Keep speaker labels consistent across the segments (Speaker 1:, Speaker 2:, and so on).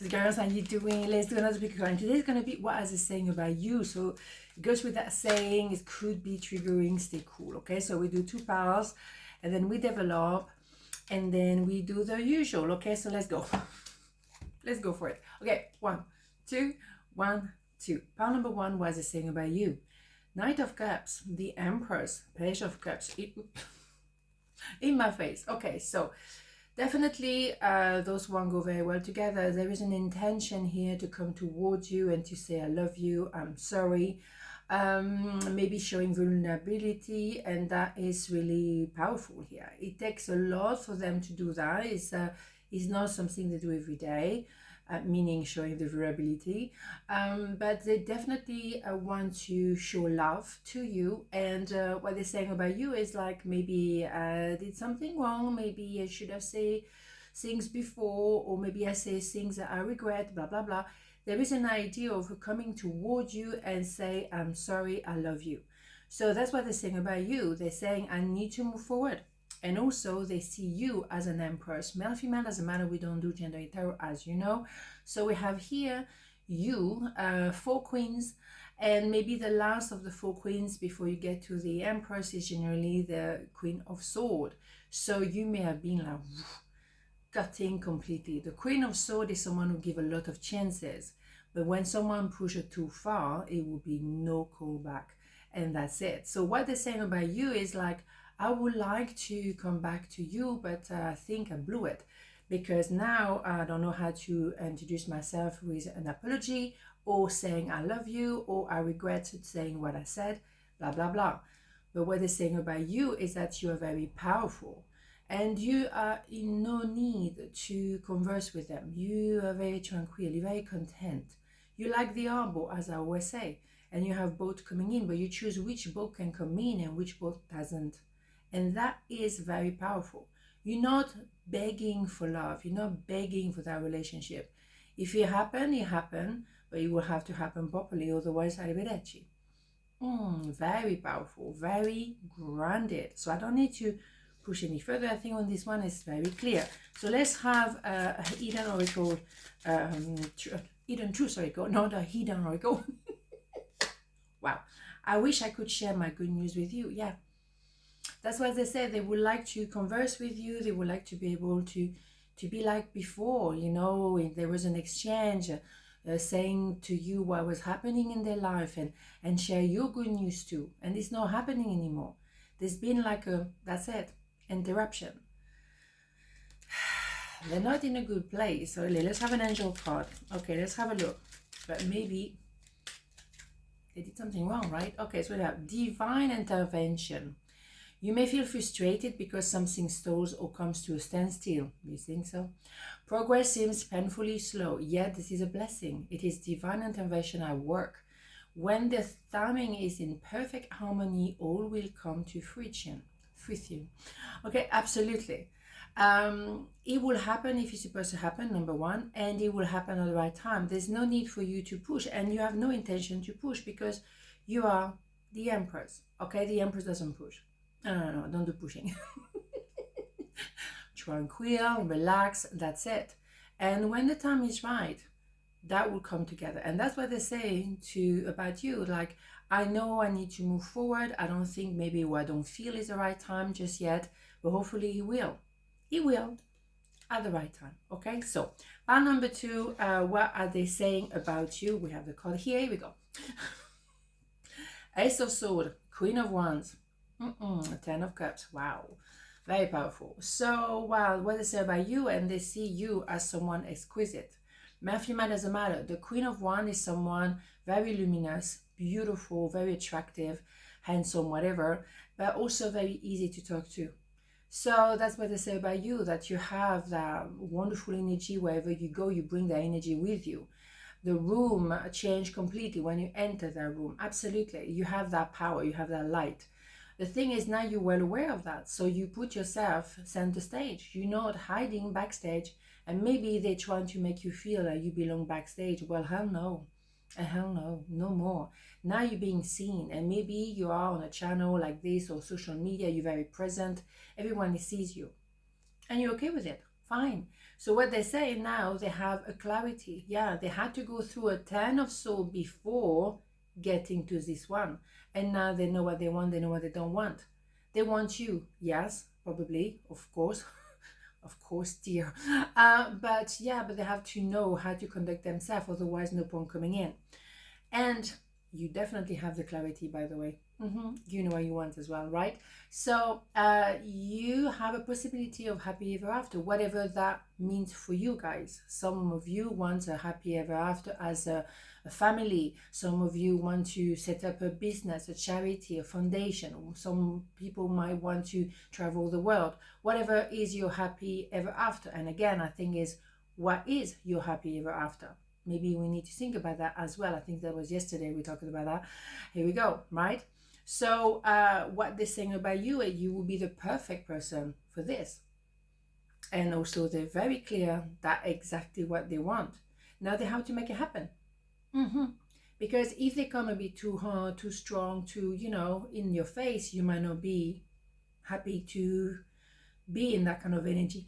Speaker 1: girls, how you doing? Let's do another pick a card. And today's going to be what is it saying about you. So it goes with that saying, it could be triggering, stay cool. Okay, so we do 2 piles and then we develop and then we do the usual. Okay, so let's go. Let's go for it. Okay, 1, 2, 1, 2. Pile number 1, what is it saying about you? Knight of Cups, the Empress, Page of Cups. In my face. Okay, so definitely those one go very well together. There is an intention here to come towards you and to say I love you, I'm sorry, maybe showing vulnerability, and that is really powerful here. It takes a lot for them to do that. It's not something they do every day, meaning showing the vulnerability, but they definitely want to show love to you. And what they're saying about you is like, maybe I did something wrong, maybe I should have said things before, or maybe I say things that I regret, blah blah blah. There is an idea of coming towards you and say I'm sorry, I love you. So that's what they're saying about you. They're saying I need to move forward. And also they see you as an empress. Male, female, doesn't matter. We don't do gender in tarot, as you know. So we have here you, 4 queens, and maybe the last of the 4 queens before you get to the empress is generally the Queen of Swords. So you may have been like cutting completely. The Queen of Swords is someone who gives a lot of chances, but when someone pushes too far, it will be no callback, and that's it. So what they're saying about you is like, I would like to come back to you, but I think I blew it, because now I don't know how to introduce myself with an apology or saying I love you, or I regret saying what I said, blah blah blah. But what they're saying about you is that you are very powerful and you are in no need to converse with them. You are very tranquil, you're very content. You like the arbor, as I always say, and you have both coming in, but you choose which boat can come in and which boat doesn't. And that is very powerful. You're not begging for love. You're not begging for that relationship. If it happen, it happen, but it will have to happen properly, otherwise arrivederci. Very powerful, very grounded. So I don't need to push any further. I think on this one is very clear. So let's have a hidden oracle, hidden truth oracle, not a hidden oracle. Wow. I wish I could share my good news with you. Yeah. That's what they say. They would like to converse with you. They would like to be able to be like before, you know, if there was an exchange, saying to you what was happening in their life, and share your good news too. And it's not happening anymore. There's been like that's it, interruption. They're not in a good place. So let's have an angel card. Okay, let's have a look. But maybe they did something wrong, right? Okay, so we have divine intervention. You may feel frustrated because something stalls or comes to a standstill. You think so? Progress seems painfully slow, yet this is a blessing. It is divine intervention at work. When the timing is in perfect harmony, all will come to fruition. Okay, absolutely. It will happen if it's supposed to happen, number one, and it will happen at the right time. There's no need for you to push, and you have no intention to push because you are the Empress. Okay, the Empress doesn't push. No, don't do pushing. Tranquil, relax, that's it. And when the time is right, that will come together. And that's what they're saying about you. Like, I know I need to move forward. I don't think maybe what I don't feel is the right time just yet, but hopefully he will. He will at the right time. Okay, so pile number 2, what are they saying about you? We have the card here. Here we go. Ace of Swords, Queen of Wands, 10 of Cups. Wow, very powerful. So, well, what they say about you, and they see you as someone exquisite. Male, female, doesn't matter. The Queen of Wands is someone very luminous, beautiful, very attractive, handsome, whatever, but also very easy to talk to. So that's what they say about you, that you have that wonderful energy. Wherever you go, you bring that energy with you. The room changed completely when you enter that room. Absolutely. You have that power. You have that light. The thing is, now you're well aware of that. So you put yourself center stage. You're not hiding backstage. And maybe they're trying to make you feel like you belong backstage. Well, hell no. Hell no. No more. Now you're being seen. And maybe you are on a channel like this or social media. You're very present. Everyone sees you. And you're okay with it. Fine. So what they say now, they have a clarity. Yeah, they had to go through a 10 of swords before getting to this one. And now they know what they want, they know what they don't want. They want you, yes, probably, of course. Of course, dear. But yeah, but they have to know how to conduct themselves, otherwise no point coming in. And you definitely have the clarity, by the way. You know what you want as well, right? So you have a possibility of happy ever after, whatever that means for you guys. Some of you want a happy ever after as a family. Some of you want to set up a business, a charity, a foundation. Some people might want to travel the world. Whatever is your happy ever after. And again, I think is, what is your happy ever after? Maybe we need to think about that as well. I think that was yesterday we talked about that. Here we go, right? So what they're saying about you, you will be the perfect person for this. And also they're very clear that exactly what they want. Now they have to make it happen. Because if they come a bit too hard, too strong, too, you know, in your face, you might not be happy to be in that kind of energy.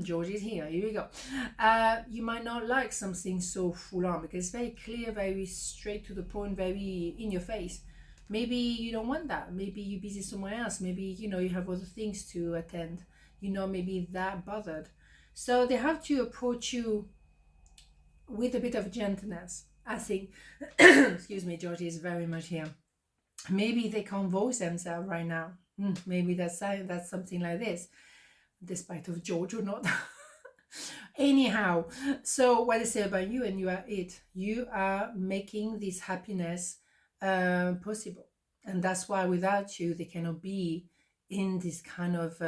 Speaker 1: George is here we go. You might not like something so full on, because it's very clear, very straight to the point, very in your face. Maybe you don't want that. Maybe you're busy somewhere else. Maybe, you know, you have other things to attend, you know, maybe that bothered. So they have to approach you with a bit of gentleness, I think. Excuse me, George is very much here. Maybe they can't voice themselves right now. Maybe that's something like this, despite of George or not. Anyhow, so what I say about you, and you are it. You are making this happiness possible, and that's why without you, they cannot be in this kind of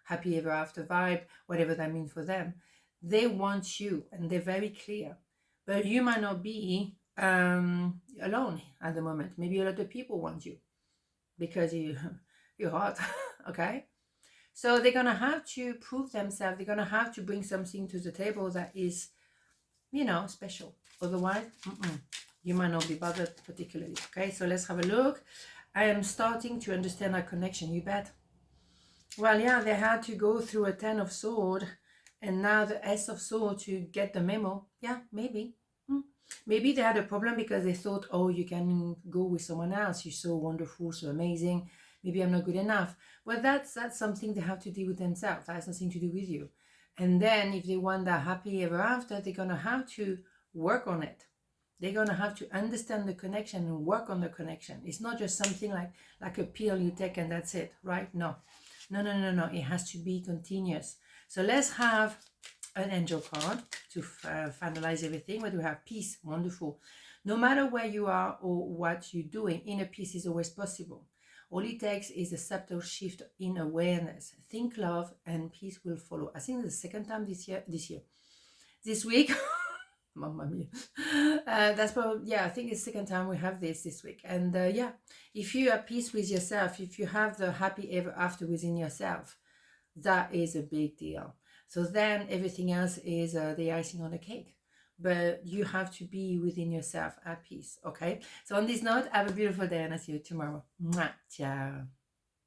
Speaker 1: happy ever after vibe, whatever that means for them. They want you, and they're very clear. But you might not be alone at the moment. Maybe a lot of people want you because you're hot. Okay, so they're gonna have to prove themselves. They're gonna have to bring something to the table that is, you know, special. Otherwise, you might not be bothered particularly. Okay, so let's have a look. I am starting to understand our connection. You bet. Well, yeah, they had to go through a 10 of sword and now the S of sword to get the memo. Yeah, maybe. Maybe they had a problem because they thought, oh, you can go with someone else. You're so wonderful, so amazing. Maybe I'm not good enough. Well, that's something they have to deal with themselves. That has nothing to do with you. And then if they want that happy ever after, they're going to have to work on it. They're going to have to understand the connection and work on the connection. It's not just something like a pill you take and that's it, right? No. It has to be continuous. So let's have an angel card to finalize everything. Where do we have? Peace. Wonderful. No matter where you are or what you're doing, inner peace is always possible. All it takes is a subtle shift in awareness. Think love and peace will follow. I think it's the second time this week. Mamma mia. That's probably, yeah, I think it's the second time we have this week. And yeah, if you are at peace with yourself, if you have the happy ever after within yourself, that is a big deal. So then everything else is the icing on the cake. But you have to be within yourself at peace, okay? So on this note, have a beautiful day and I'll see you tomorrow. Mwah. Ciao.